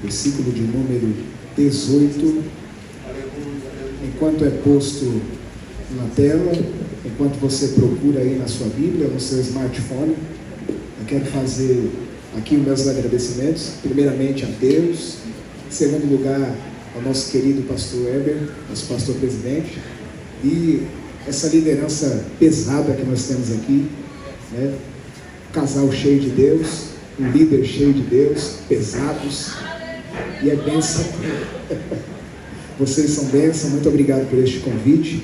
versículo de número 18. Enquanto é posto na tela, enquanto você procura aí na sua Bíblia, no seu smartphone, eu quero fazer aqui os meus agradecimentos, primeiramente a Deus, em segundo lugar ao nosso querido pastor Heber, nosso pastor presidente, e essa liderança pesada que nós temos aqui, né? Um casal cheio de Deus, um líder cheio de Deus, pesados, e é bênção. Vocês são bênção, muito obrigado por este convite,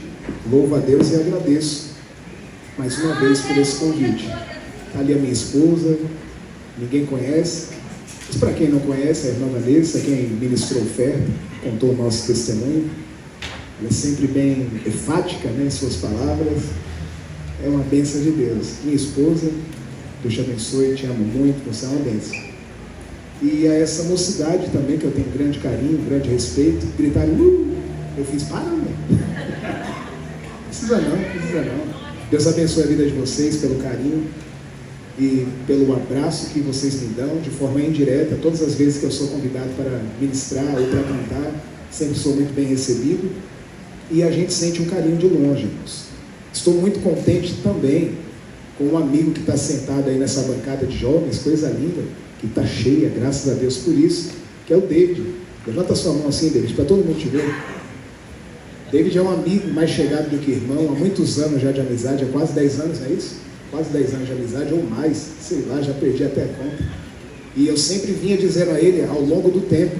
louvo a Deus e agradeço mais uma vez por esse convite. Está ali a minha esposa, ninguém conhece, mas para quem não conhece, a irmã Vanessa, quem ministrou oferta, contou o nosso testemunho, ela é sempre bem enfática, né, em suas palavras, é uma bênção de Deus. Minha esposa, Deus te abençoe, te amo muito, você é uma bênção. E a essa mocidade também, que eu tenho grande carinho, grande respeito, gritaram, eu fiz, para, não precisa não. Deus abençoe a vida de vocês pelo carinho e pelo abraço que vocês me dão de forma indireta. Todas as vezes que eu sou convidado para ministrar ou para cantar, sempre sou muito bem recebido e a gente sente um carinho de longe, irmãos. Estou muito contente também com um amigo que está sentado aí nessa bancada de jovens, coisa linda, que está cheia, graças a Deus por isso, que é o David. Levanta a sua mão assim, David, para todo mundo te ver. David é um amigo mais chegado do que irmão, há muitos anos já de amizade, há quase 10 anos, não é isso? Quase 10 anos de amizade, ou mais, sei lá, já perdi até a conta. E eu sempre vinha dizendo a ele, ao longo do tempo,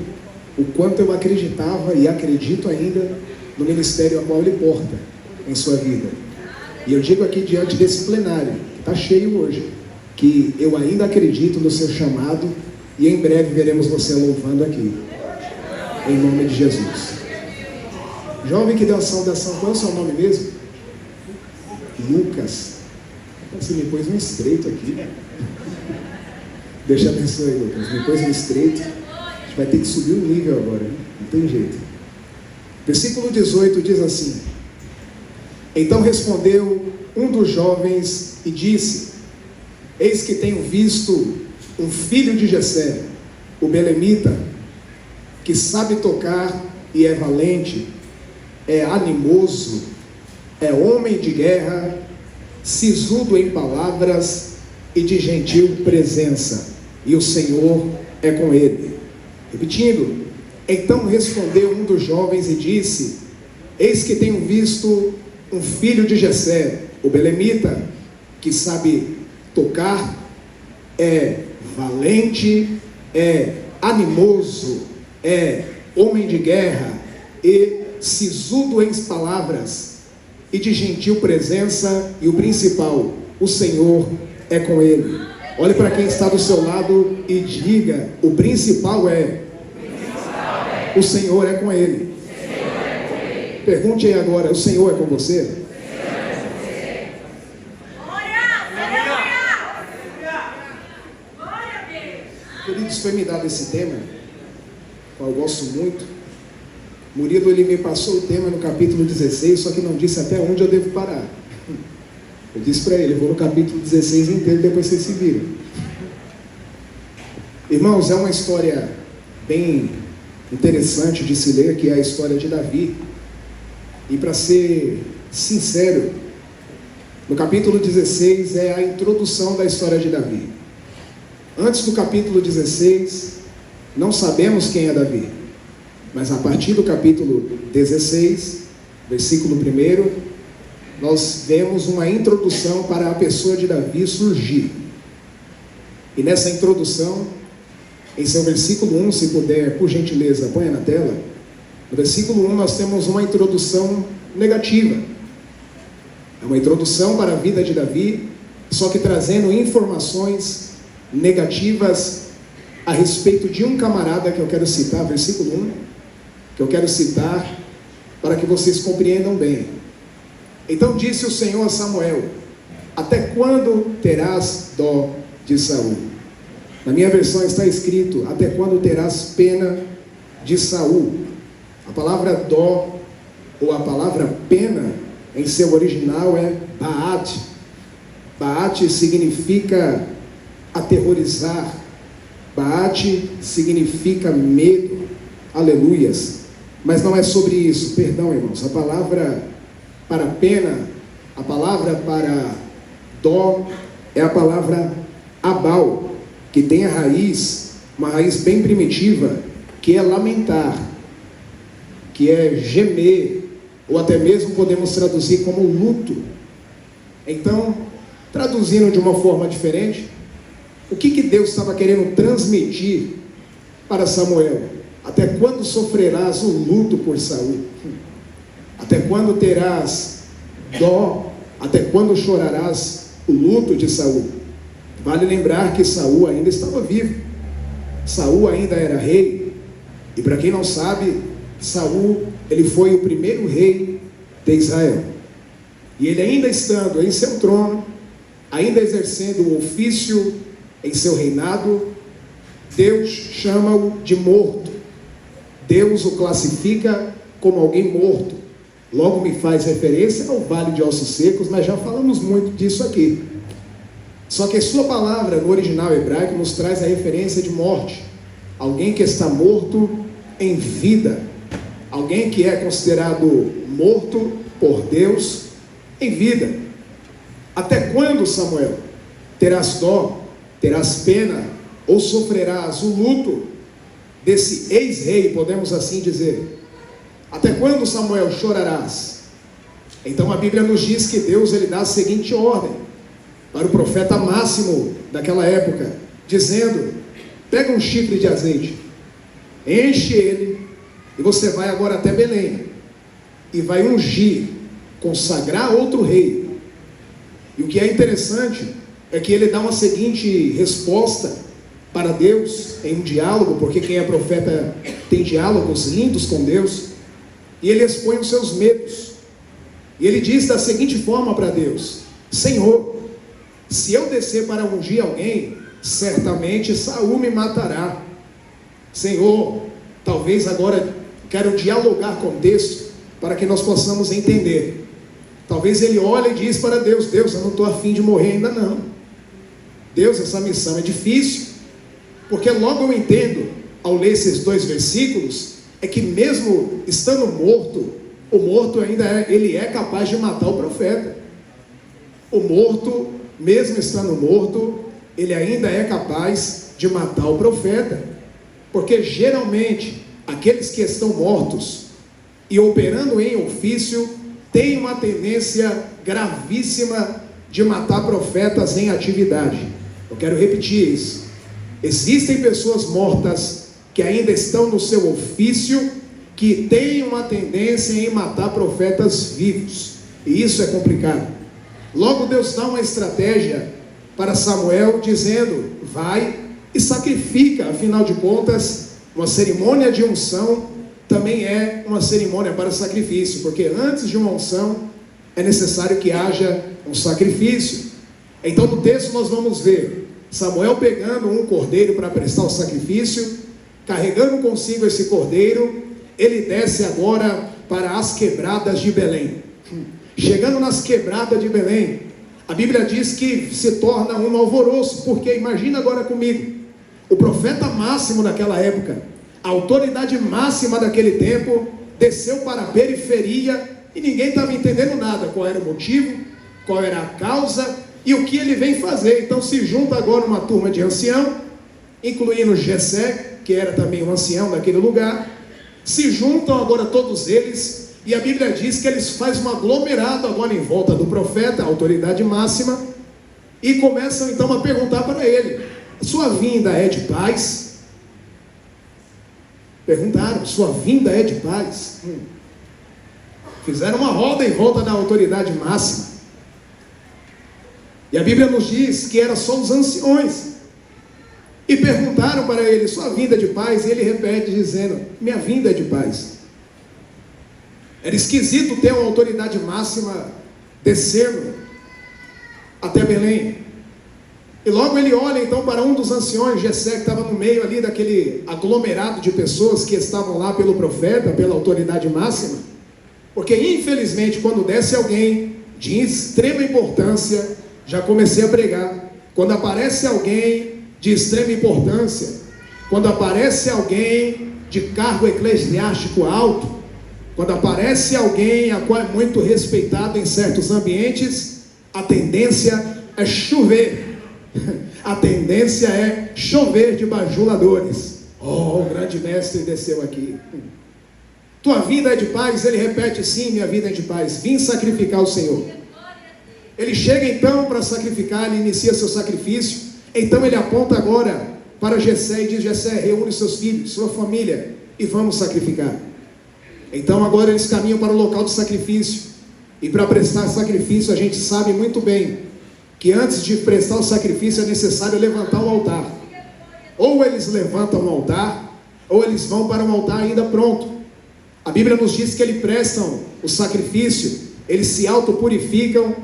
o quanto eu acreditava e acredito ainda no ministério a qual ele porta em sua vida. E eu digo aqui diante desse plenário, que está cheio hoje, que eu ainda acredito no seu chamado e em breve veremos você louvando aqui, em nome de Jesus. Jovem que deu a saudação, qual é o seu nome mesmo? Lucas. Você me pôs um estreito aqui. Deus te abençoe, Lucas. Me pôs um estreito. A gente vai ter que subir o nível agora, hein? Não tem jeito. Versículo 18 diz assim: então respondeu um dos jovens e disse: eis que tenho visto um filho de Jessé, o belemita, que sabe tocar e é valente, é animoso, é homem de guerra, sisudo em palavras e de gentil presença, e o Senhor é com ele. Repetindo, então respondeu um dos jovens e disse: eis que tenho visto um filho de Jessé, o belemita, que sabe tocar, é valente, é animoso, é homem de guerra e sisudo em palavras e de gentil presença, e o principal, o Senhor é com ele. Olhe para quem está do seu lado e diga: o principal é, o Senhor é com ele. Pergunte aí agora: o Senhor é com você? Queridos, foi me dado esse tema, qual eu gosto muito. Murilo, ele me passou o tema no capítulo 16, só que não disse até onde eu devo parar. Eu disse para ele: eu vou no capítulo 16 inteiro, depois vocês se viram. Irmãos, é uma história bem interessante de se ler, que é a história de Davi. E para ser sincero, no capítulo 16 é a introdução da história de Davi. Antes do capítulo 16, não sabemos quem é Davi. Mas a partir do capítulo 16, versículo 1, nós vemos uma introdução para a pessoa de Davi surgir. E nessa introdução, em seu versículo 1, se puder, por gentileza, ponha na tela. No versículo 1 nós temos uma introdução negativa. É uma introdução para a vida de Davi, só que trazendo informações negativas a respeito de um camarada que eu quero citar, versículo 1, que eu quero citar para que vocês compreendam bem. Então disse o Senhor a Samuel: até quando terás dó de Saul? Na minha versão está escrito: até quando terás pena de Saul? A palavra dó, ou a palavra pena, em seu original é Baat. Baat significa aterrorizar, Baate significa medo. Aleluias. Mas não é sobre isso. Perdão, irmãos. A palavra para pena, a palavra para dó é a palavra abal, que tem a raiz, uma raiz bem primitiva, que é lamentar, que é gemer, ou até mesmo podemos traduzir como luto. Então, traduzindo de uma forma diferente, o que Deus estava querendo transmitir para Samuel? Até quando sofrerás o luto por Saul? Até quando terás dó? Até quando chorarás o luto de Saul? Vale lembrar que Saul ainda estava vivo. Saul ainda era rei. E para quem não sabe, Saul, ele foi o primeiro rei de Israel. E ele ainda estando em seu trono, ainda exercendo o ofício em seu reinado, Deus chama-o de morto. Deus o classifica como alguém morto. Logo me faz referência ao Vale de Ossos Secos, mas já falamos muito disso aqui. Só que a sua palavra no original hebraico nos traz a referência de morte. Alguém que está morto em vida. Alguém que é considerado morto por Deus em vida. Até quando, Samuel, terás dó, terás pena, ou sofrerás o luto desse ex-rei, podemos assim dizer? Até quando, Samuel, chorarás? Então a Bíblia nos diz que Deus ele dá a seguinte ordem para o profeta máximo daquela época, dizendo: pega um chifre de azeite, enche ele, e você vai agora até Belém, e vai ungir, consagrar outro rei. E o que é interessante é que ele dá uma seguinte resposta para Deus em um diálogo, porque quem é profeta tem diálogos lindos com Deus, e ele expõe os seus medos, e ele diz da seguinte forma para Deus: Senhor, se eu descer para ungir alguém, certamente Saul me matará. Senhor, talvez agora quero dialogar com o texto, para que nós possamos entender. Talvez ele olhe e diz para Deus: Deus, eu não estou afim de morrer ainda não. Deus, essa missão é difícil, porque logo eu entendo, ao ler esses 2 versículos, é que mesmo estando morto, o morto ainda ele é capaz de matar o profeta. O morto, mesmo estando morto, ele ainda é capaz de matar o profeta, porque geralmente aqueles que estão mortos e operando em ofício têm uma tendência gravíssima de matar profetas em atividade. Eu quero repetir isso. Existem pessoas mortas que ainda estão no seu ofício, que têm uma tendência em matar profetas vivos, e isso é complicado. Logo Deus dá uma estratégia para Samuel, dizendo: vai e sacrifica. Afinal de contas, uma cerimônia de unção também é uma cerimônia para sacrifício, porque antes de uma unção é necessário que haja um sacrifício. Então no texto nós vamos ver Samuel pegando um cordeiro para prestar o sacrifício, carregando consigo esse cordeiro, ele desce agora para as quebradas de Belém. Chegando nas quebradas de Belém, a Bíblia diz que se torna um alvoroço, porque imagina agora comigo, o profeta máximo daquela época, a autoridade máxima daquele tempo, desceu para a periferia e ninguém estava entendendo nada, qual era o motivo, qual era a causa e o que ele vem fazer. Então se junta agora uma turma de ancião, incluindo Jessé, que era também um ancião daquele lugar, se juntam agora todos eles, e a Bíblia diz que eles fazem um aglomerado agora em volta do profeta, a autoridade máxima, e começam então a perguntar para ele: sua vinda é de paz? Perguntaram: sua vinda é de paz? Fizeram uma roda em volta da autoridade máxima, e a Bíblia nos diz que era só os anciões, e perguntaram para ele: sua vinda é de paz? E ele repete dizendo: minha vinda é de paz. Era esquisito ter uma autoridade máxima descendo até Belém. E logo ele olha então para um dos anciões, Jessé, que estava no meio ali daquele aglomerado de pessoas que estavam lá pelo profeta, pela autoridade máxima, porque infelizmente quando desce alguém de extrema importância, já comecei a pregar, quando aparece alguém de extrema importância, quando aparece alguém de cargo eclesiástico alto, quando aparece alguém a qual é muito respeitado em certos ambientes, a tendência é chover. A tendência é chover de bajuladores. Oh, o grande mestre desceu aqui. Tua vida é de paz? Ele repete: sim, minha vida é de paz. Vim sacrificar o Senhor. Ele chega então para sacrificar, ele inicia seu sacrifício. Então ele aponta agora para Jessé e diz: Jessé, reúne seus filhos, sua família, e vamos sacrificar. Então agora eles caminham para o local de sacrifício. E para prestar sacrifício, a gente sabe muito bem que antes de prestar o sacrifício é necessário levantar um altar. Ou eles levantam um altar, ou eles vão para um altar ainda pronto. A Bíblia nos diz que eles prestam o sacrifício, eles se autopurificam.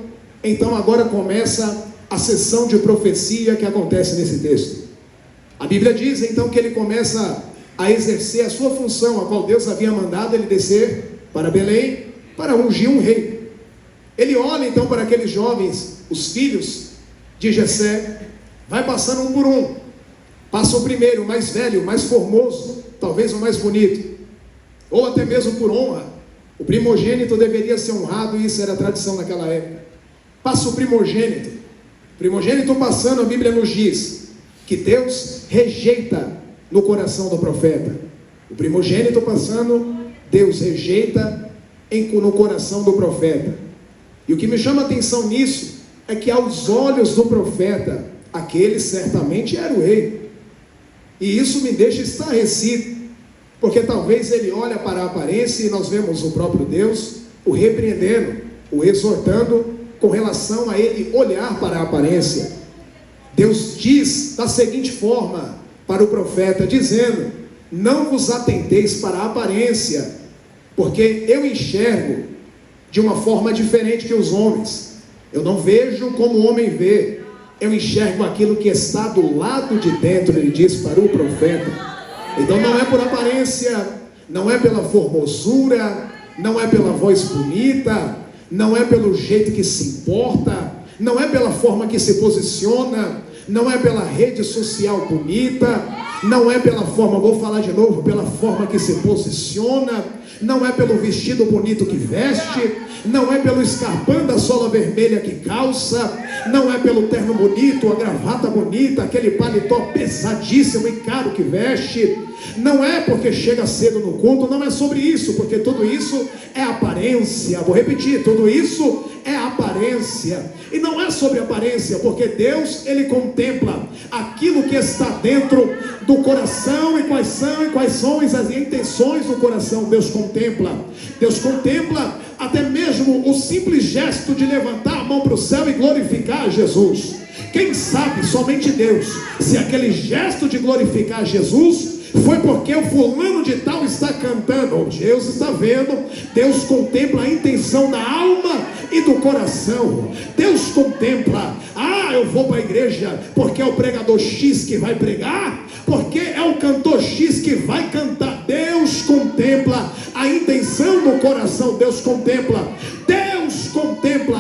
Então agora começa a sessão de profecia que acontece nesse texto. A Bíblia diz então que ele começa a exercer a sua função, a qual Deus havia mandado ele descer para Belém, para ungir um rei. Ele olha então para aqueles jovens, os filhos de Jessé, vai passando um por um. Passa o primeiro, o mais velho, o mais formoso, talvez o mais bonito, ou até mesmo por honra. O primogênito deveria ser honrado, e isso era a tradição naquela época. Passa o primogênito. Primogênito passando, a Bíblia nos diz que Deus rejeita no coração do profeta. O primogênito passando, Deus rejeita no coração do profeta. E o que me chama a atenção nisso é que aos olhos do profeta, aquele certamente era o rei. E isso me deixa estarrecido, porque talvez ele olha para a aparência e nós vemos o próprio Deus o repreendendo, o exortando com relação a ele olhar para a aparência. Deus diz da seguinte forma para o profeta, dizendo: não vos atenteis para a aparência, porque eu enxergo de uma forma diferente que os homens. Eu não vejo como o homem vê, eu enxergo aquilo que está do lado de dentro, ele diz para o profeta. Então não é por aparência, não é pela formosura, não é pela voz bonita, não é pelo jeito que se importa, não é pela forma que se posiciona, não é pela rede social bonita, não é pela forma, vou falar de novo, pela forma que se posiciona, não é pelo vestido bonito que veste, não é pelo escarpão da sola vermelha que calça, não é pelo terno bonito, a gravata bonita, aquele paletó pesadíssimo e caro que veste, não é porque chega cedo no culto, não é sobre isso, porque tudo isso é aparência. Vou repetir, tudo isso é aparência, e não é sobre aparência, porque Deus, ele contempla aquilo que está dentro do coração, e quais são as intenções do coração. Deus contempla até mesmo o simples gesto de levantar a mão para o céu e glorificar a Jesus. Quem sabe, somente Deus, se aquele gesto de glorificar Jesus foi porque o fulano de tal está cantando. Deus está vendo, Deus contempla a intenção da alma e do coração. Deus contempla: eu vou para a igreja porque é o pregador X que vai pregar, porque é o cantor X que vai cantar. Deus contempla a intenção do coração. Deus contempla,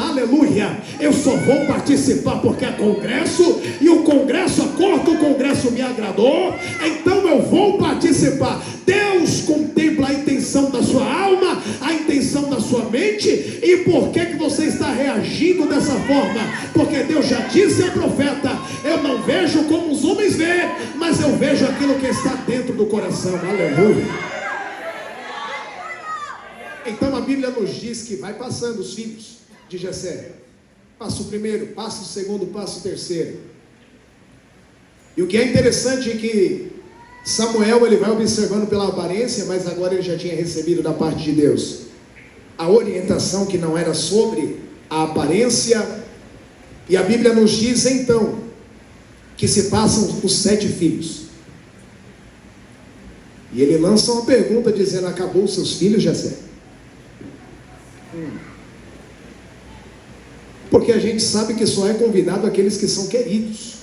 aleluia. Eu só vou participar porque é congresso, e o congresso, a cor do congresso me agradou, então eu vou participar. Deus contempla a intenção da sua alma, a intenção da sua mente. E por que você está reagindo dessa forma? Porque Deus já disse ao profeta: eu não vejo como os homens veem, mas eu vejo aquilo que está dentro do coração. Aleluia. Então a Bíblia nos diz que vai passando os filhos de Jessé. Passa o primeiro, passa o segundo, passa o terceiro. E o que é interessante é que Samuel, ele vai observando pela aparência, mas agora ele já tinha recebido da parte de Deus a orientação que não era sobre a aparência. E a Bíblia nos diz então que se passam os 7 filhos. E ele lança uma pergunta dizendo: acabou os seus filhos, Jessé? Porque a gente sabe que só é convidado aqueles que são queridos.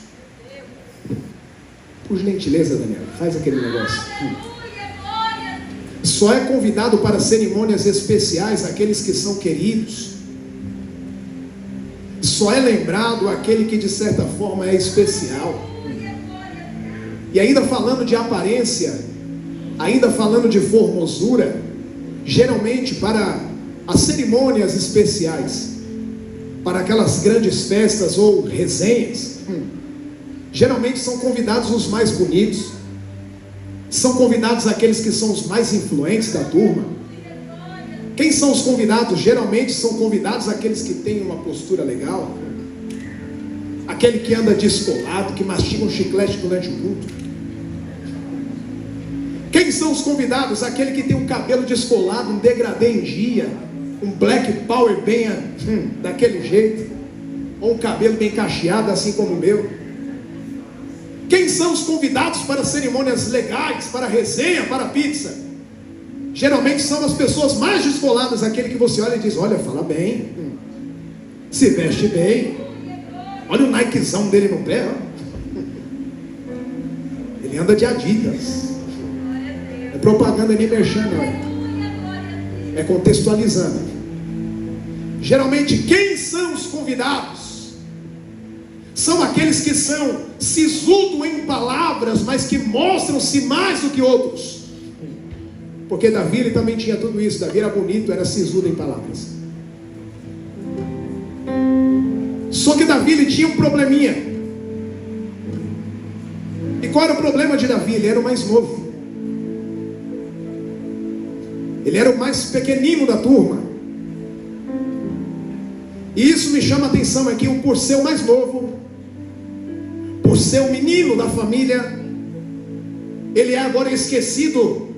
Por gentileza, Daniel, faz aquele negócio. Só é convidado para cerimônias especiais aqueles que são queridos. Só é lembrado aquele que de certa forma é especial. E ainda falando de aparência, ainda falando de formosura, geralmente para as cerimônias especiais, para aquelas grandes festas ou resenhas, geralmente são convidados os mais bonitos, são convidados aqueles que são os mais influentes da turma. Quem são os convidados? Geralmente são convidados aqueles que têm uma postura legal, aquele que anda descolado, que mastiga um chiclete durante o culto. Quem são os convidados? Aquele que tem um cabelo descolado, um degradê em dia, um black power bem daquele jeito, ou um cabelo bem cacheado assim como o meu. Quem são os convidados para cerimônias legais, para resenha, para pizza? Geralmente são as pessoas mais descoladas, aquele que você olha e diz: olha, fala bem, se veste bem, olha o Nikezão dele no pé, ó. Ele anda de Adidas. É propaganda nem merchan, não é contextualizando. Geralmente quem são os convidados? São aqueles que são sisudos em palavras, mas que mostram-se mais do que outros. Porque Davi, ele também tinha tudo isso. Davi era bonito, era sisudo em palavras. Só que Davi, ele tinha um probleminha. E qual era o problema de Davi? Ele era o mais novo. Ele era o mais pequenino da turma. E isso me chama a atenção aqui, por ser o mais novo, por ser o menino da família, ele é agora esquecido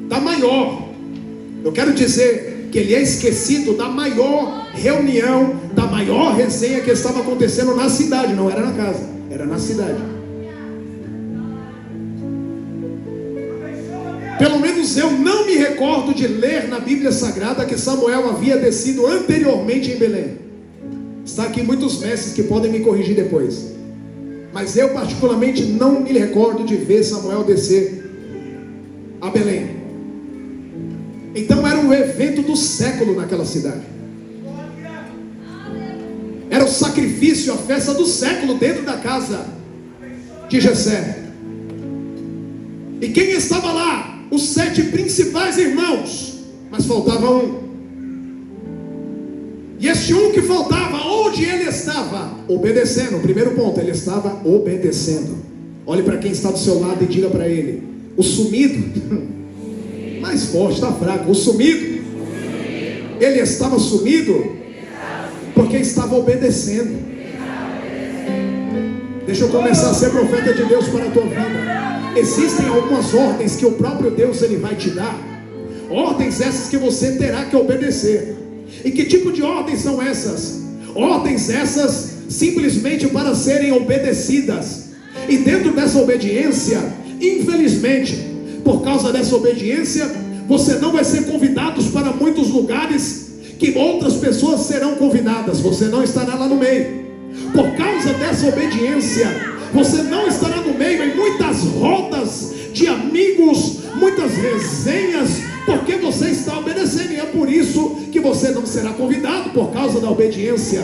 da maior. Eu quero dizer que ele é esquecido da maior reunião, da maior resenha que estava acontecendo na cidade. Não era na casa, era na cidade. Pelo menos eu não me recordo de ler na Bíblia Sagrada que Samuel havia descido anteriormente em Belém. Está aqui muitos mestres que podem me corrigir depois, mas eu particularmente não me recordo de ver Samuel descer a Belém. Então era um evento do século naquela cidade. Era o sacrifício, a festa do século dentro da casa de Jessé. E quem estava lá? Os 7 principais irmãos, mas faltava um. E este um que faltava, onde ele estava? Obedecendo. O primeiro ponto, ele estava obedecendo. Olhe para quem está do seu lado e diga para ele: o sumido, mais forte, está fraco. O sumido, ele estava sumido porque estava obedecendo. Deixa eu começar a ser profeta de Deus para a tua vida. Existem algumas ordens que o próprio Deus ele vai te dar. Ordens essas que você terá que obedecer. E que tipo de ordens são essas? Ordens essas simplesmente para serem obedecidas. E dentro dessa obediência, infelizmente, por causa dessa obediência, você não vai ser convidado para muitos lugares que outras pessoas serão convidadas. Você não estará lá no meio. Por causa dessa obediência, você não estará no meio em muitas rodas de amigos, muitas resenhas, porque você está obedecendo. E é por isso que você não será convidado, por causa da obediência.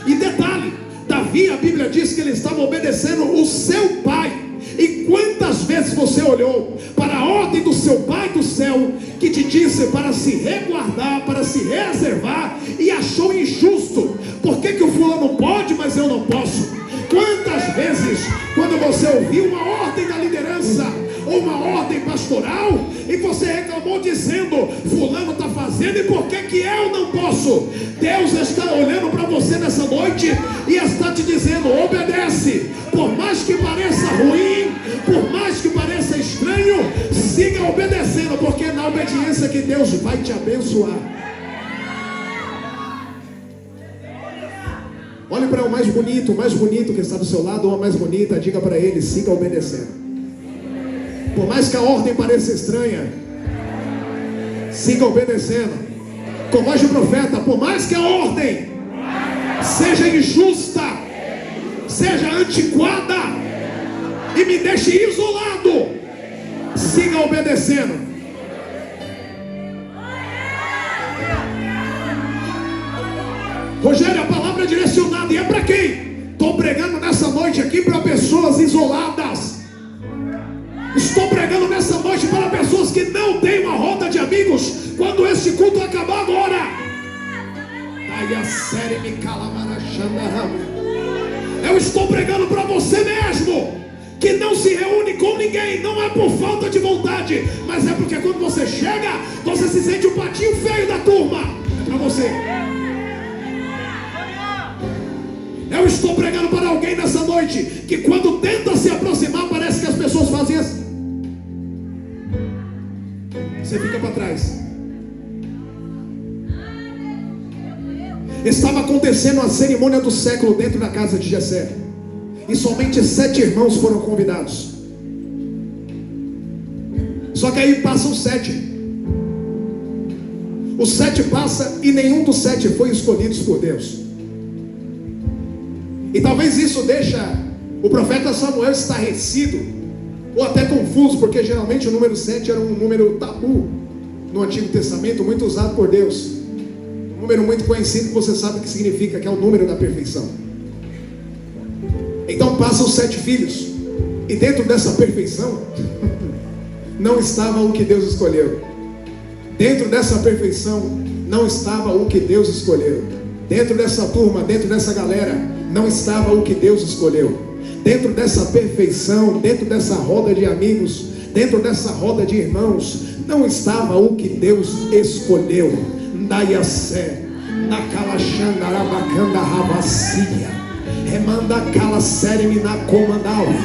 E detalhe, Davi, a Bíblia diz que ele estava obedecendo o seu pai. E quantas vezes você olhou para a ordem do seu pai do céu, que te disse para se reguardar, para se reservar, e achou injusto? Por que o fulano pode, mas eu não posso? Quantas vezes, quando você ouviu uma ordem da liderança, ou uma ordem pastoral, e você reclamou dizendo: fulano está fazendo, e por que eu não posso? Deus está olhando para você nessa noite e está te dizendo: obedece. Por mais que pareça ruim, por mais que pareça estranho, siga obedecendo, porque é na obediência que Deus vai te abençoar. Olhe para o mais bonito que está do seu lado, ou a mais bonita, diga para ele: siga obedecendo. Por mais que a ordem pareça estranha, siga obedecendo. Com voz de profeta, por mais que a ordem seja injusta, seja antiquada e me deixe isolado, siga obedecendo. Rogério, a palavra é direcionada, e é para quem? Estou pregando nessa noite aqui para pessoas isoladas. Eu estou pregando para você mesmo, que não se reúne com ninguém, não é por falta de vontade, mas é porque quando você chega, você se sente o patinho feio da turma. É para você. Eu estou pregando para alguém nessa noite, que quando tenta se aproximar, parece que as pessoas fazem assim. Você fica para trás. Estava acontecendo a cerimônia do século dentro da casa de Jessé, e somente 7 irmãos foram convidados. Só que aí passa os 7. Os 7 passa e nenhum dos 7 foi escolhidos por Deus. E talvez isso deixa o profeta Samuel estarrecido, ou até confuso, porque geralmente o número 7 era um número tabu no Antigo Testamento, muito usado por Deus. Um número muito conhecido, que você sabe o que significa, que é o número da perfeição. Então passam os 7 filhos, e dentro dessa perfeição não estava o que Deus escolheu. Dentro dessa perfeição não estava o que Deus escolheu. Dentro dessa turma, dentro dessa galera, não estava o que Deus escolheu. Dentro dessa perfeição, dentro dessa roda de amigos, dentro dessa roda de irmãos, não estava o que Deus escolheu. Ndaiassé, Nakalachanda, Arabacanda, Rabassia, Remanda Kala Seremi na Comandaui.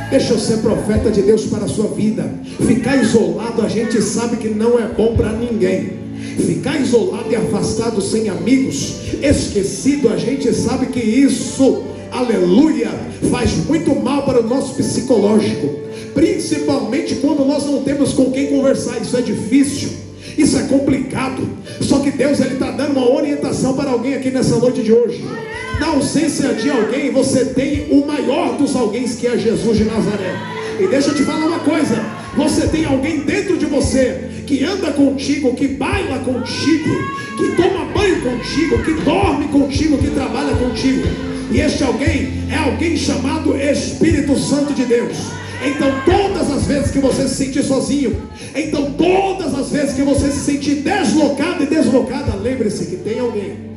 Deixa eu ser profeta de Deus para a sua vida. Ficar isolado, a gente sabe que não é bom para ninguém. Ficar isolado e afastado, sem amigos, esquecido, a gente sabe que isso, aleluia, faz muito mal para o nosso psicológico, principalmente quando nós não temos com quem conversar. Isso é difícil, isso é complicado. Só que Deus, Ele está dando uma orientação para alguém aqui nessa noite de hoje. Na ausência de alguém, você tem o maior dos alguém, que é Jesus de Nazaré. E deixa eu te falar uma coisa: você tem alguém dentro de você que anda contigo, que baila contigo, que toma banho contigo, que dorme contigo, que trabalha contigo. E este alguém é alguém chamado Espírito Santo de Deus. Então todas as vezes que você se sentir sozinho, então todas as vezes que você se sentir deslocado e deslocada, lembre-se que tem alguém.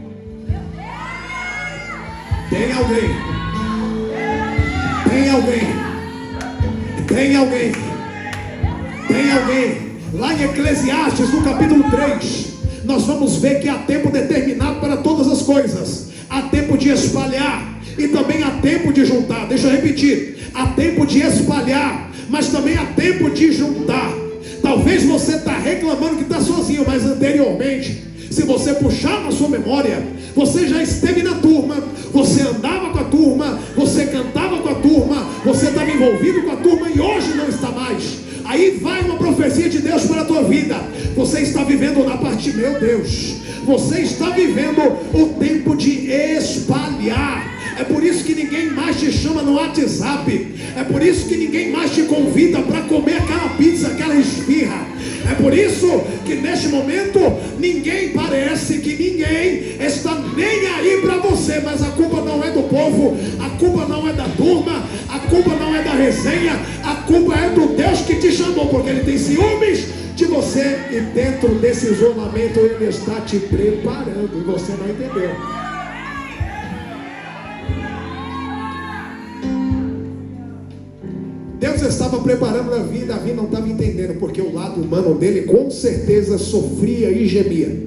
Tem alguém. Tem alguém. Tem alguém. Tem alguém. Lá em Eclesiastes, no capítulo 3, nós vamos ver que há tempo determinado para todas as coisas. Há tempo de espalhar e também há tempo de juntar. Deixa eu repetir: há tempo de espalhar, mas também há tempo de juntar. Talvez você está reclamando que está sozinho, mas anteriormente, se você puxar na sua memória, você já esteve na turma, você andava com a turma, você cantava com a turma, você estava envolvido com a turma e hoje não está mais. Aí vai uma profecia de Deus para a tua vida. Você está vivendo na parte, meu Deus, você está vivendo o tempo de espalhar. É por isso que ninguém mais te chama no WhatsApp. É por isso que ninguém mais te convida para comer aquela pizza, aquela esfirra. É por isso que neste momento parece que ninguém está nem aí para você. Mas a culpa não é do povo, a culpa não é da turma, a culpa não é da resenha, a culpa é do Deus que te chamou, porque Ele tem ciúmes de você. E dentro desse isolamento Ele está te preparando, e você não entendeu. Deus estava preparando Davi, Davi não estava entendendo, porque o lado humano dele com certeza sofria e gemia.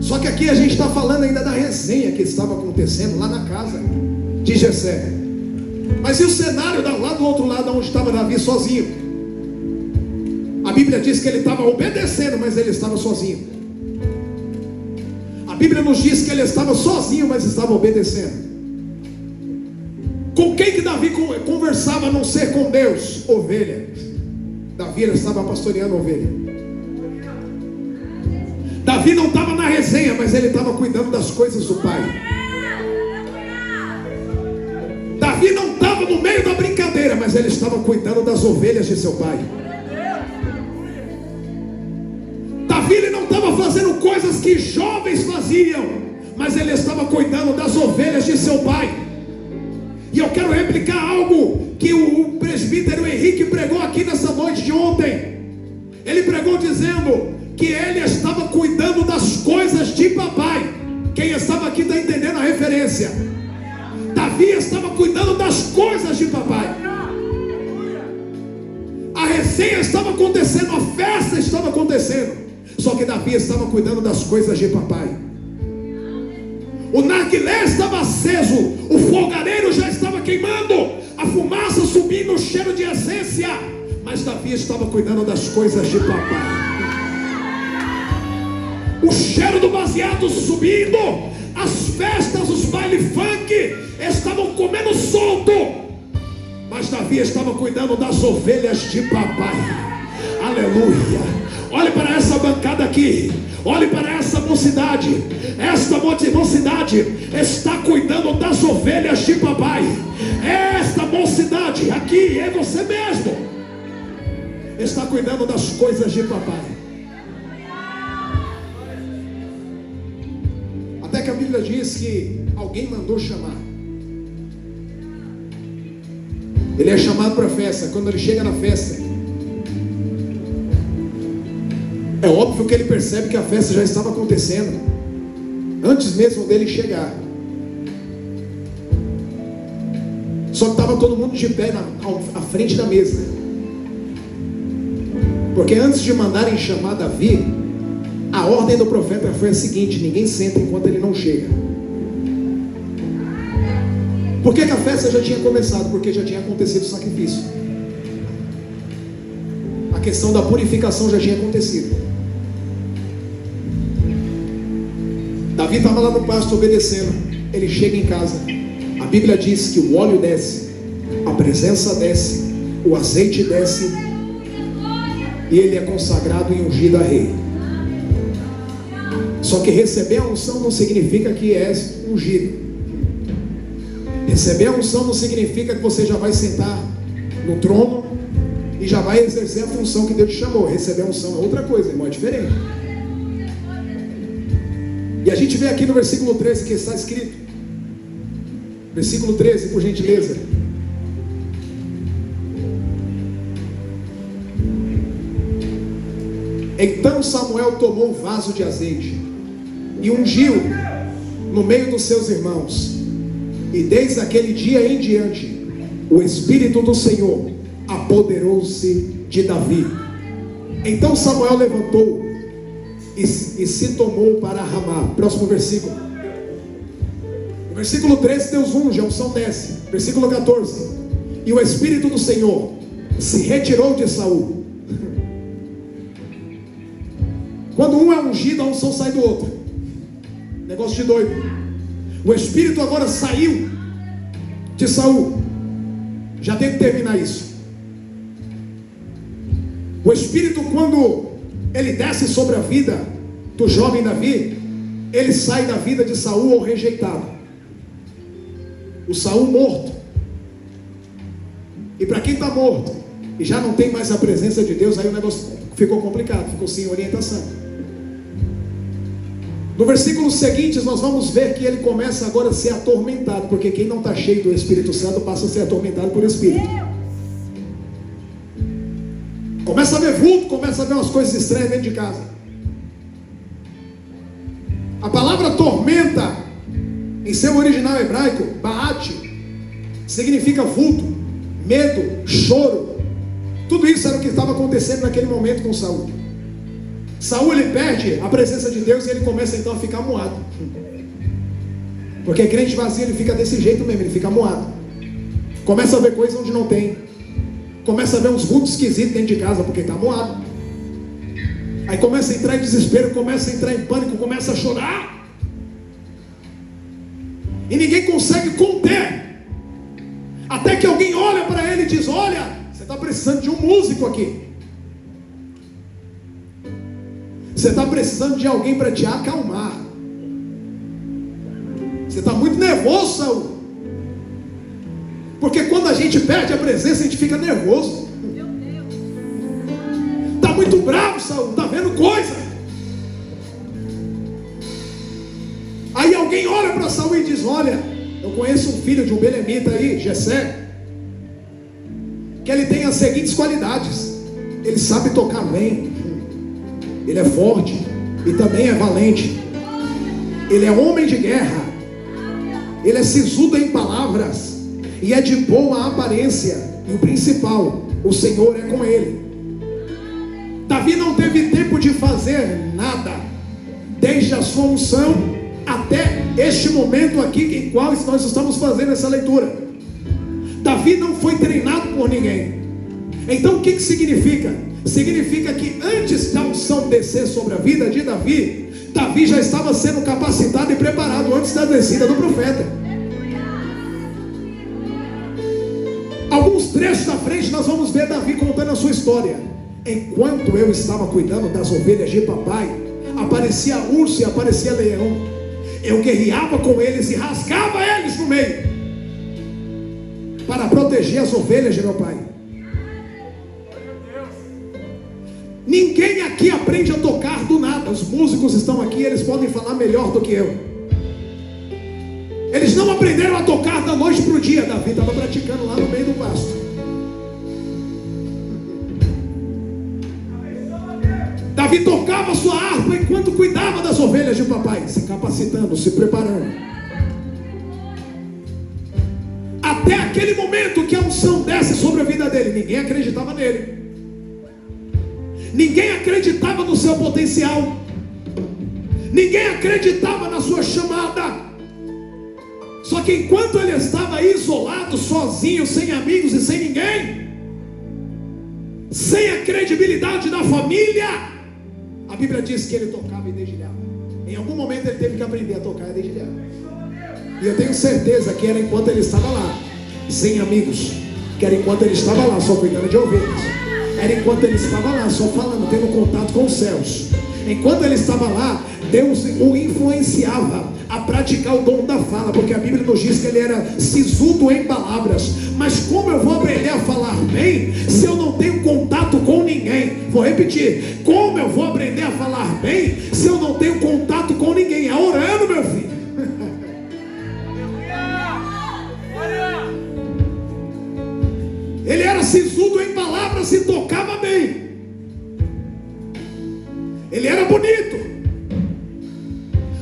Só que aqui a gente está falando ainda da resenha que estava acontecendo lá na casa de Jessé. Mas e o cenário lá do outro lado, onde estava Davi sozinho? A Bíblia diz que ele estava obedecendo, mas ele estava sozinho. A Bíblia nos diz que ele estava sozinho, mas estava obedecendo. Com quem que Davi conversava a não ser com Deus? Ovelha. Davi estava pastoreando ovelha. Davi não estava na resenha, mas ele estava cuidando das coisas do pai. Davi não estava no meio da brincadeira, mas ele estava cuidando das ovelhas de seu pai. Davi ele não estava fazendo coisas que jovens faziam, mas ele estava cuidando das ovelhas de seu pai. E eu quero replicar algo que o presbítero Henrique pregou aqui nessa noite de ontem. Ele pregou dizendo que ele estava cuidando das coisas de papai. Quem estava aqui está entendendo a referência. Davi estava cuidando das coisas de papai. A resenha estava acontecendo, a festa estava acontecendo, só que Davi estava cuidando das coisas de papai. O narguilé estava aceso, o fogareiro já estava queimando, a fumaça subindo, o cheiro de essência, mas Davi estava cuidando das coisas de papai. O cheiro do baseado subindo, as festas, os baile funk estavam comendo solto, mas Davi estava cuidando das ovelhas de papai. Aleluia. Olhe para essa bancada aqui, olhe para essa mocidade. Esta mocidade está cuidando das ovelhas de papai. Esta mocidade aqui é você mesmo, está cuidando das coisas de papai. Até que a Bíblia diz que alguém mandou chamar. Ele é chamado para a festa. Quando ele chega na festa, é óbvio que ele percebe que a festa já estava acontecendo antes mesmo dele chegar. Só que estava todo mundo de pé à frente da mesa, porque antes de mandarem chamar Davi, a ordem do profeta foi a seguinte: ninguém senta enquanto ele não chega. Por que a festa já tinha começado? Porque já tinha acontecido o sacrifício. A questão da purificação já tinha acontecido. Davi estava lá no pasto obedecendo. Ele chega em casa, a Bíblia diz que o óleo desce, a presença desce, o azeite desce, e ele é consagrado e ungido a rei. Só que receber a unção não significa que é ungido. Receber a unção não significa que você já vai sentar no trono e já vai exercer a função que Deus te chamou. Receber a unção é outra coisa, irmão, é diferente. E a gente vê aqui no versículo 13 que está escrito. Versículo 13, por gentileza. Então Samuel tomou um vaso de azeite e ungiu no meio dos seus irmãos. E desde aquele dia em diante, o Espírito do Senhor apoderou-se de Davi. Então Samuel levantou e se tomou para Ramá. Próximo versículo. No versículo 13, Deus unge, a unção desce. Versículo 14. E o Espírito do Senhor se retirou de Saul. Quando um é ungido, a unção sai do outro. Negócio de doido. O Espírito agora saiu de Saul. Já tem que terminar isso. O Espírito, quando ele desce sobre a vida do jovem Davi, ele sai da vida de Saul ou rejeitado. O Saul morto. E para quem está morto e já não tem mais a presença de Deus, aí o negócio ficou complicado, ficou sem orientação. No versículo seguinte, nós vamos ver que ele começa agora a ser atormentado, porque quem não está cheio do Espírito Santo passa a ser atormentado por Espírito. Começa a ver vulto, começa a ver umas coisas estranhas dentro de casa. A palavra tormenta, em seu original hebraico, baate, significa vulto, medo, choro. Tudo isso era o que estava acontecendo naquele momento com Saul. Saul, ele perde a presença de Deus e ele começa então a ficar moado. Porque crente vazio, ele fica desse jeito mesmo, ele fica moado. Começa a ver coisas onde não tem. Começa a ver uns vultos esquisitos dentro de casa, porque está moado. Aí começa a entrar em desespero, começa a entrar em pânico, começa a chorar. E ninguém consegue conter. Até que alguém olha para ele e diz: olha, você está precisando de um músico aqui. Você está precisando de alguém para te acalmar. Você está muito nervoso, Saul. Porque quando a gente perde a presença, a gente fica nervoso. Está muito bravo, Saul. Está vendo coisa. Aí alguém olha para Saul e diz: olha, eu conheço um filho de um belemita aí, Jessé, que ele tem as seguintes qualidades: ele sabe tocar bem, Ele é forte e também é valente. Ele é homem de guerra. Ele é sisudo em palavras e é de boa aparência. E o principal, o Senhor é com ele. Davi não teve tempo de fazer nada, desde a sua unção até este momento aqui em qual nós estamos fazendo essa leitura. Davi não foi treinado por ninguém. Então o que significa? Significa que antes da unção descer sobre a vida de Davi, Davi já estava sendo capacitado e preparado antes da descida do profeta. Alguns trechos da frente nós vamos ver Davi contando a sua história. Enquanto eu estava cuidando das ovelhas de papai, aparecia urso e aparecia leão. Eu guerreava com eles e rasgava eles no meio, para proteger as ovelhas de meu pai. Ninguém aqui aprende a tocar do nada. Os músicos estão aqui, eles podem falar melhor do que eu. Eles não aprenderam a tocar da noite para o dia. Davi estava praticando lá no meio do pasto. Davi tocava a sua harpa enquanto cuidava das ovelhas de papai, se capacitando, se preparando. Até aquele momento que a unção desce sobre a vida dele, ninguém acreditava nele. Ninguém acreditava no seu potencial. Ninguém acreditava na sua chamada. Só que enquanto ele estava isolado, sozinho, sem amigos e sem ninguém, sem a credibilidade da família, a Bíblia diz que ele tocava e dedilhava. Em algum momento ele teve que aprender a tocar e dedilhar. E eu tenho certeza que era enquanto ele estava lá, sem amigos, que era enquanto ele estava lá, só cuidando de ovelhas. Era enquanto ele estava lá, só falando, tendo contato com os céus. Enquanto ele estava lá, Deus o influenciava a praticar o dom da fala, porque a Bíblia nos diz que ele era sisudo em palavras. Mas como eu vou aprender a falar bem, se eu não tenho contato com ninguém? Vou repetir, como eu vou aprender a falar bem, se eu não tenho contato com ninguém? É orando, meu filho. Ele era sisudo em palavras e tocava bem. Ele era bonito.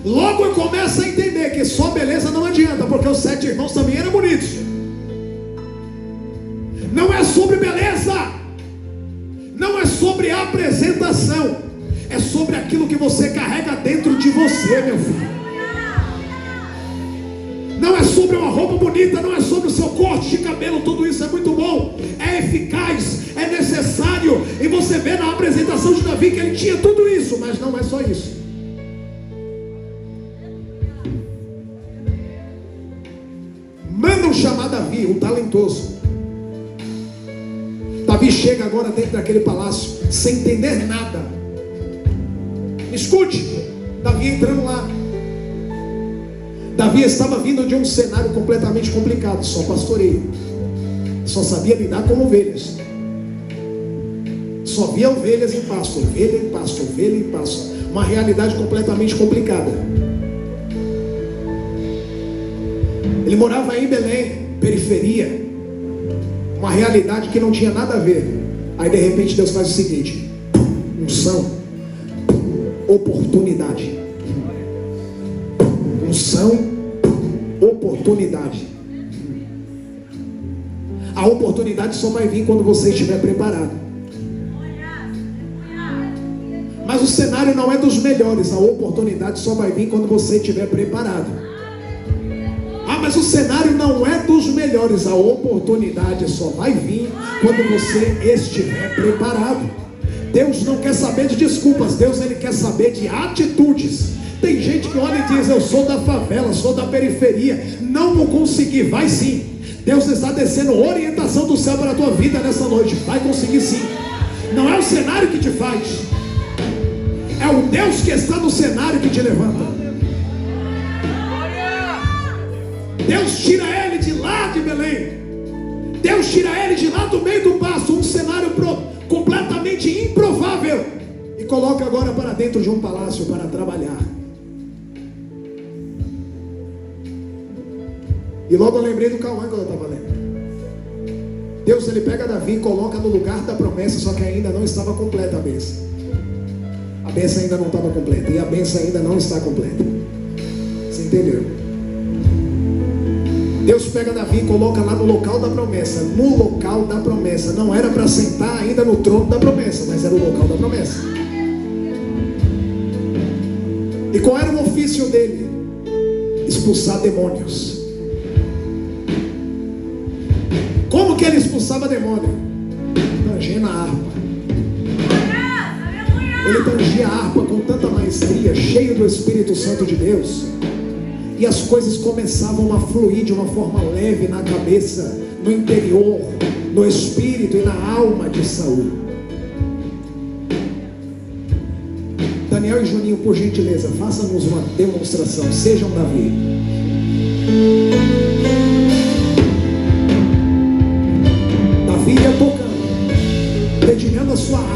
Logo eu começo a entender que só beleza não adianta, porque os 7 irmãos também eram bonitos. Não é sobre beleza, não é sobre apresentação, é sobre aquilo que você carrega dentro de você, meu filho. Não é sobre uma roupa bonita, não é sobre o seu corte de cabelo, tudo isso é muito bom, é eficaz, é necessário. E você vê na apresentação de Davi que ele tinha tudo isso, mas não é só isso. Mandam chamar Davi, o talentoso. Davi chega agora dentro daquele palácio, sem entender nada. Escute, Davi entrando lá. Davi estava vindo de um cenário completamente complicado, só pastoreio, só sabia lidar com ovelhas, só via ovelhas em pasto, ovelha em pasto, ovelha em pasto, uma realidade completamente complicada. Ele morava em Belém, periferia, uma realidade que não tinha nada a ver. Aí de repente Deus faz o seguinte: unção, oportunidade. Unção, oportunidade. A oportunidade só vai vir quando você estiver preparado. Mas o cenário não é dos melhores. A oportunidade só vai vir quando você estiver preparado. Ah, mas o cenário não é dos melhores. A oportunidade só vai vir quando você estiver preparado. Deus não quer saber de desculpas. Deus ele quer saber de atitudes. Tem gente que olha e diz: eu sou da favela, sou da periferia, não vou conseguir. Vai sim. Deus está descendo orientação do céu para a tua vida nessa noite. Vai conseguir sim. Não é o cenário que te faz, é o Deus que está no cenário que te levanta. Deus tira ele de lá de Belém. Deus tira ele de lá do meio do pasto, um cenário completamente improvável, e coloca agora para dentro de um palácio para trabalhar. E logo eu lembrei do Cauã quando eu estava lendo. Deus ele pega Davi e coloca no lugar da promessa, só que ainda não estava completa a bênção. A bênção ainda não estava completa, e a bênção ainda não está completa. Você entendeu? Deus pega Davi e coloca lá no local da promessa. No local da promessa. Não era para sentar ainda no trono da promessa, mas era o local da promessa. E qual era o ofício dele? Expulsar demônios. Como que ele expulsava demônio? Tangendo a harpa. Ele tangia a harpa com tanta maestria, cheio do Espírito Santo de Deus, e as coisas começavam a fluir de uma forma leve na cabeça, no interior, no espírito e na alma de Saul. Daniel e Juninho, por gentileza, façam-nos uma demonstração. Sejam Davi. Davi ia tocando, dedilhando a sua harpa.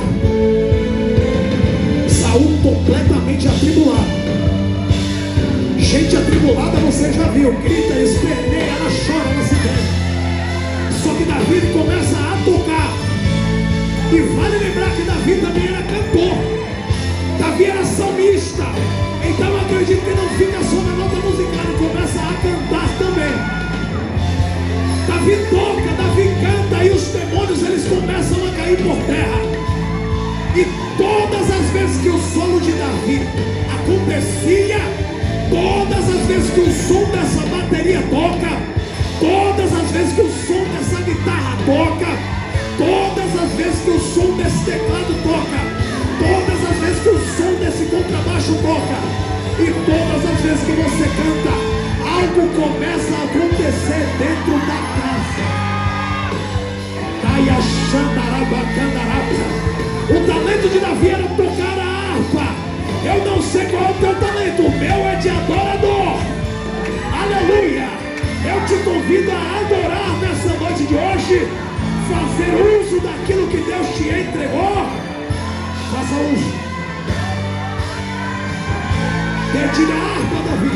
Saul completamente atribulado. Gente atribulada você já viu, grita, esperneia, ela chora na cidade. Só que Davi começa a tocar. E vale lembrar que Davi também era cantor. Davi era salmista. Então eu acredito que não fica só na nota musical, ele começa a cantar também. Davi toca, Davi canta, e os demônios eles começam a cair por terra. E todas as vezes que o solo de Davi acontecia, todas as vezes que o som dessa bateria toca, todas as vezes que o som dessa guitarra toca, todas as vezes que o som desse teclado toca, todas as vezes que o som desse contrabaixo toca, e todas as vezes que você canta, algo começa a acontecer dentro da casa. O talento de Davi era tocar a harpa. Eu não sei qual é o teu talento, o meu é de adorador. Aleluia! Eu te convido a adorar nessa noite de hoje, fazer uso daquilo que Deus te entregou. Faça uso. Dedilha a harpa, Davi.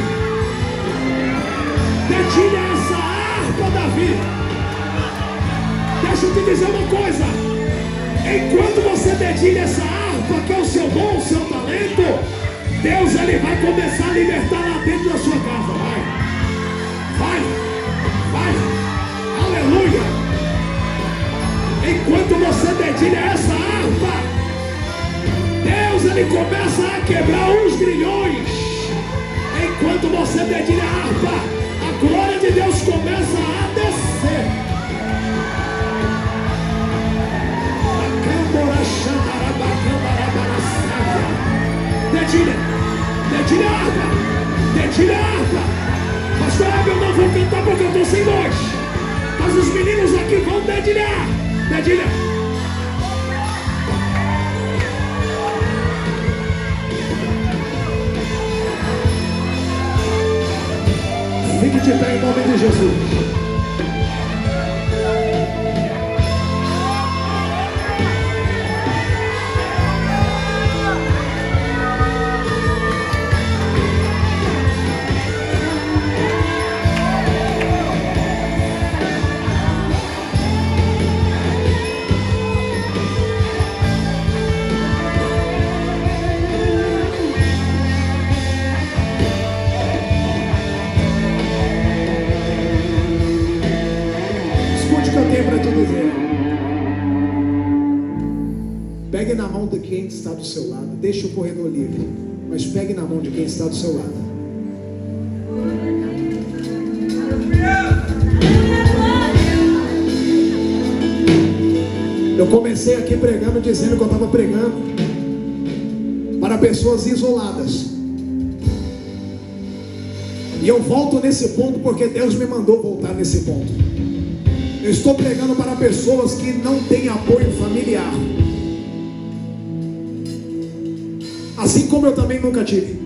Dedilha essa harpa, Davi. Deixa eu te dizer uma coisa. Enquanto você dedilha essa harpa, que é o seu dom, o seu talento, Deus ele vai começar a libertar lá dentro da sua casa. Vai. Aleluia. Enquanto você dedilha essa harpa, Deus ele começa a quebrar os grilhões. Enquanto você dedilha a harpa, a glória de Deus começa a descer. Dedilha a harpa. Pastor Abel, eu não vou cantar porque eu estou sem voz, mas os meninos aqui vão dedilhar. Dedilha. Fique de pé em nome de Jesus. Pegue na mão de quem está do seu lado. Deixe o corredor livre, mas pegue na mão de quem está do seu lado. Eu comecei aqui pregando, dizendo que eu estava pregando para pessoas isoladas. E eu volto nesse ponto porque Deus me mandou voltar nesse ponto. Eu estou pregando para pessoas que não têm apoio familiar, assim como eu também nunca tive.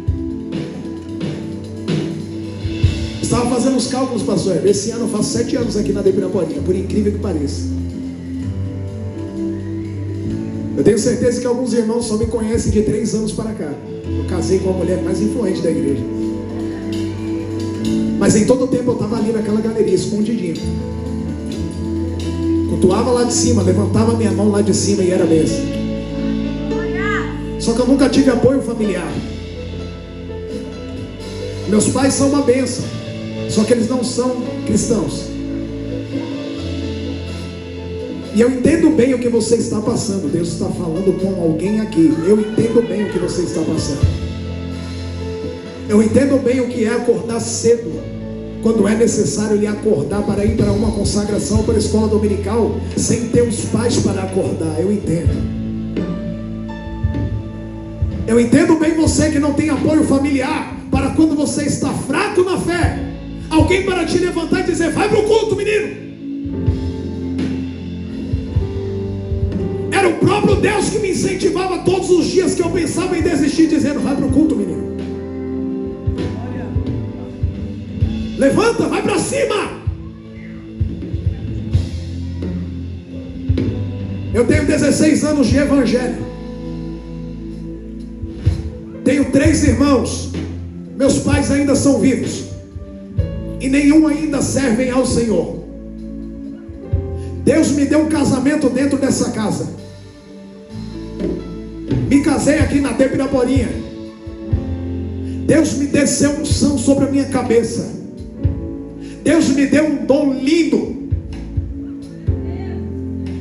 Estava fazendo os cálculos, pastor. Esse ano eu faço 7 anos aqui na Debiraporinha, por incrível que pareça. Eu tenho certeza que alguns irmãos só me conhecem de 3 anos para cá. Eu casei com a mulher mais influente da igreja. Mas em todo o tempo eu estava ali naquela galeria, escondidinho. Cultuava lá de cima, levantava minha mão lá de cima e era mesmo. Só que eu nunca tive apoio familiar. Meus pais são uma bênção, só que eles não são cristãos. E eu entendo bem o que você está passando. Deus está falando com alguém aqui. Eu entendo bem o que você está passando. Eu entendo bem o que é acordar cedo, quando é necessário lhe acordar para ir para uma consagração, para a escola dominical, sem ter os pais para acordar. Eu entendo. Eu entendo bem você que não tem apoio familiar, para quando você está fraco na fé, alguém para te levantar e dizer: vai para o culto, menino. Era o próprio Deus que me incentivava todos os dias que eu pensava em desistir, dizendo: vai para o culto, menino. Levanta, vai para cima. Eu tenho 16 anos de evangelho. Tenho 3 irmãos. Meus pais ainda são vivos e nenhum ainda servem ao Senhor. Deus me deu um casamento dentro dessa casa. Me casei aqui na Tepiraporinha. Deus me desceu unção sobre a minha cabeça. Deus me deu um dom lindo.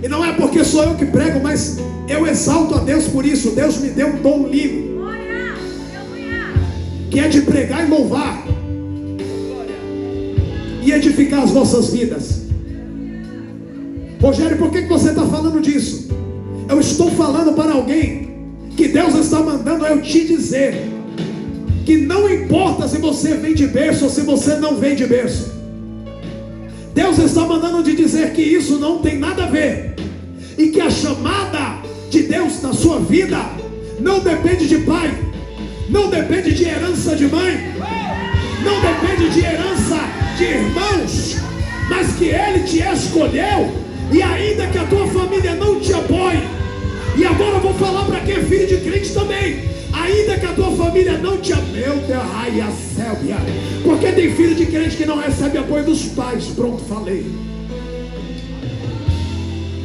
E não é porque sou eu que prego, mas eu exalto a Deus por isso. Deus me deu um dom lindo, que é de pregar e louvar e edificar as nossas vidas. Rogério, por que você está falando disso? Eu estou falando para alguém que Deus está mandando eu te dizer que não importa se você vem de berço ou se você não vem de berço. Deus está mandando te dizer que isso não tem nada a ver, e que a chamada de Deus na sua vida não depende de pai, não depende de herança de mãe, não depende de herança de irmãos, mas que Ele te escolheu. E ainda que a tua família não te apoie, e agora eu vou falar para quem é filho de crente também, ainda que a tua família não te apoie, meu Deus, ai, a Sélvia, porque tem filho de crente que não recebe apoio dos pais. Pronto, falei.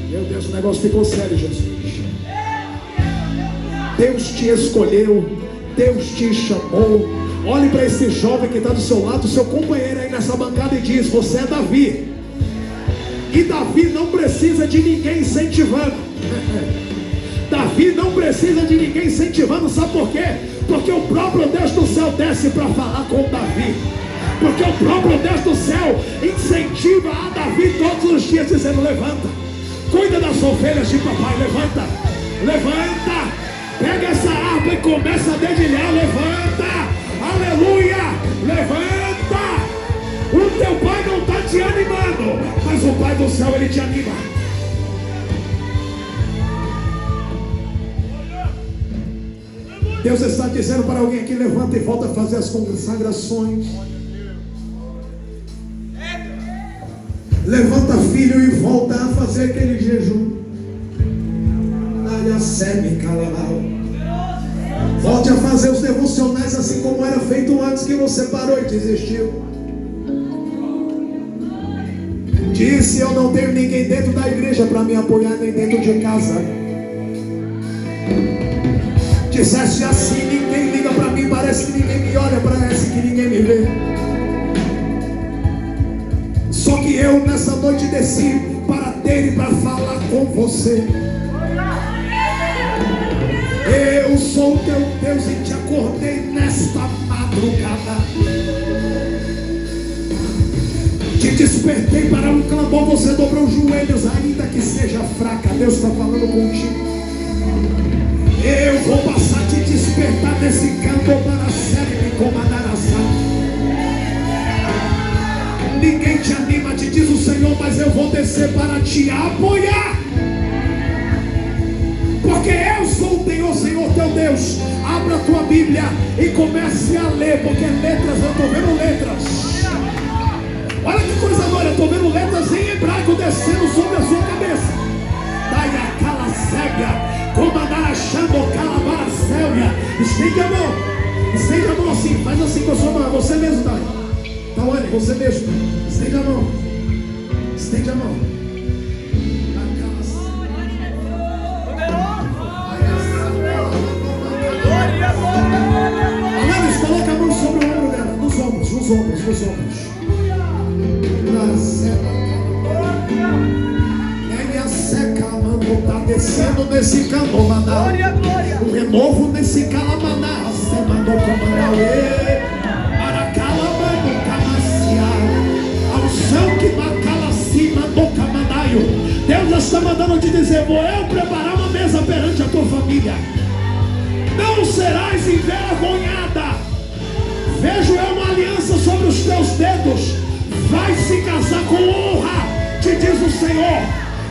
Meu Deus, o negócio ficou sério, Jesus. Deus te escolheu, Deus te chamou. Olhe para esse jovem que está do seu lado, seu companheiro aí nessa bancada, e diz: você é Davi. E Davi não precisa de ninguém incentivando. Davi não precisa de ninguém incentivando. Sabe por quê? Porque o próprio Deus do céu desce para falar com Davi. Porque o próprio Deus do céu incentiva a Davi todos os dias, dizendo: levanta, cuida das ovelhas de papai, levanta, levanta, pega essa harpa e começa a dedilhar, levanta, aleluia, levanta. O teu pai não está te animando, mas o Pai do céu, Ele te anima. Deus está dizendo para alguém aqui: levanta e volta a fazer as consagrações. Levanta, filho, e volta a fazer aquele jejum. Volte a fazer os devocionais assim como era feito antes, que você parou e desistiu. Disse: eu não tenho ninguém dentro da igreja para me apoiar, nem dentro de casa. Disseste assim: ninguém liga para mim, parece que ninguém me olha, parece que ninguém me vê. Só que eu nessa noite desci para ter e para falar com você. Eu sou o teu Deus e te acordei nesta madrugada. Te despertei para um clamor, você dobrou os joelhos, ainda que seja fraca. Deus está falando contigo. Eu vou passar a te despertar desse canto para serve como a naração. Ninguém te anima, te diz o Senhor, mas eu vou descer para te apoiar. Porque eu sou o Senhor teu Deus. Abra a tua Bíblia e comece a ler, porque letras, eu estou vendo letras. Olha que coisa agora, eu estou vendo letras em hebraico descendo sobre a sua cabeça. Daí a calacébia, comandar achando calabaracébia. Estende a mão assim, faz assim com a sua mão, você mesmo, Daí. Tá, olha, você mesmo, estende a mão, estende a mão. nos ombros, nos ombros. Está descendo nesse candomandá. O renovo nesse calamaná. Você mandou comandar para calamando camaciar. Ao chão que macala se mandou camandaio. Deus está mandando te dizer: vou eu preparar uma mesa perante a tua família. Não serás envergonhada. Vejo eu uma aliança sobre os teus dedos. Vai se casar com honra, te diz o Senhor.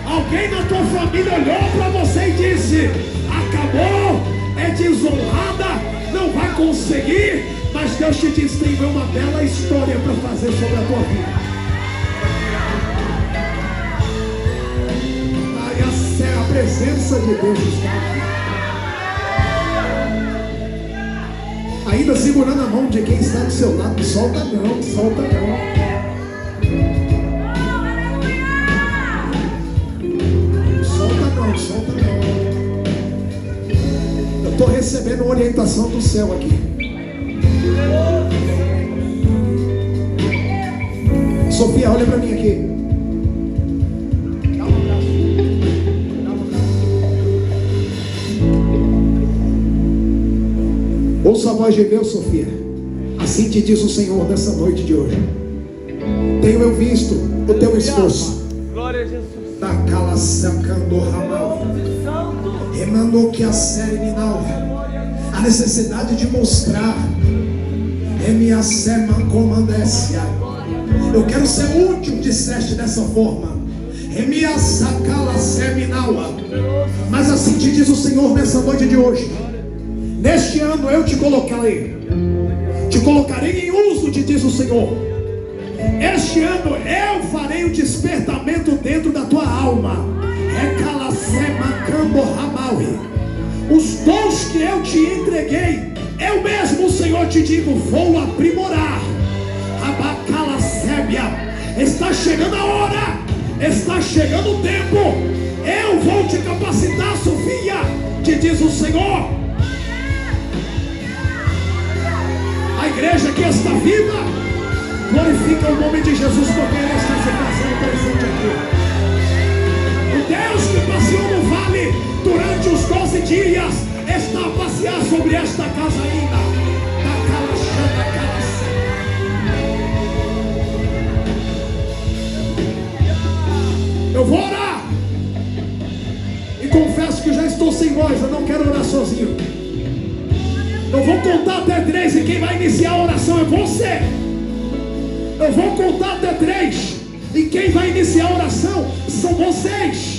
Alguém na tua família olhou para você e disse: acabou, é desonrada, não vai conseguir. Mas Deus te diz: tem uma bela história para fazer sobre a tua vida. Ai, a presença de Deus está aqui. Ainda segurando a mão de quem está do seu lado. Solta não, solta não. Solta não. Eu estou recebendo orientação do céu aqui. Sofia, olha para mim aqui. Dá um abraço. Ouça a voz de Deus, Sofia. Assim te diz o Senhor nessa noite de hoje. Tenho eu visto o teu esforço. Glória a Jesus. Da cala sacando ramal. Remandou que a série minal. A necessidade de mostrar. Minha sema comandécia. Eu quero ser útil, disseste dessa forma. Minha sacala seminaua. Mas assim te diz o Senhor nessa noite de hoje. Neste ano eu te colocarei. Te colocarei em uso, te diz o Senhor. Este ano eu farei o despertamento dentro da tua alma. Os dons que eu te entreguei, eu mesmo, o Senhor, te digo, vou aprimorar. Está chegando a hora, está chegando o tempo. Eu vou te capacitar, Sofia, te diz o Senhor. A igreja que está viva glorifica o nome de Jesus, porque Ele está se fazendo presente aqui. O Deus que passeou no vale durante os 12 dias está a passear sobre esta casa ainda. Eu vou orar. E confesso que já estou sem voz, eu não quero orar sozinho. Eu vou contar até 3 e quem vai iniciar a oração é você. Eu vou contar até 3 e quem vai iniciar a oração são vocês.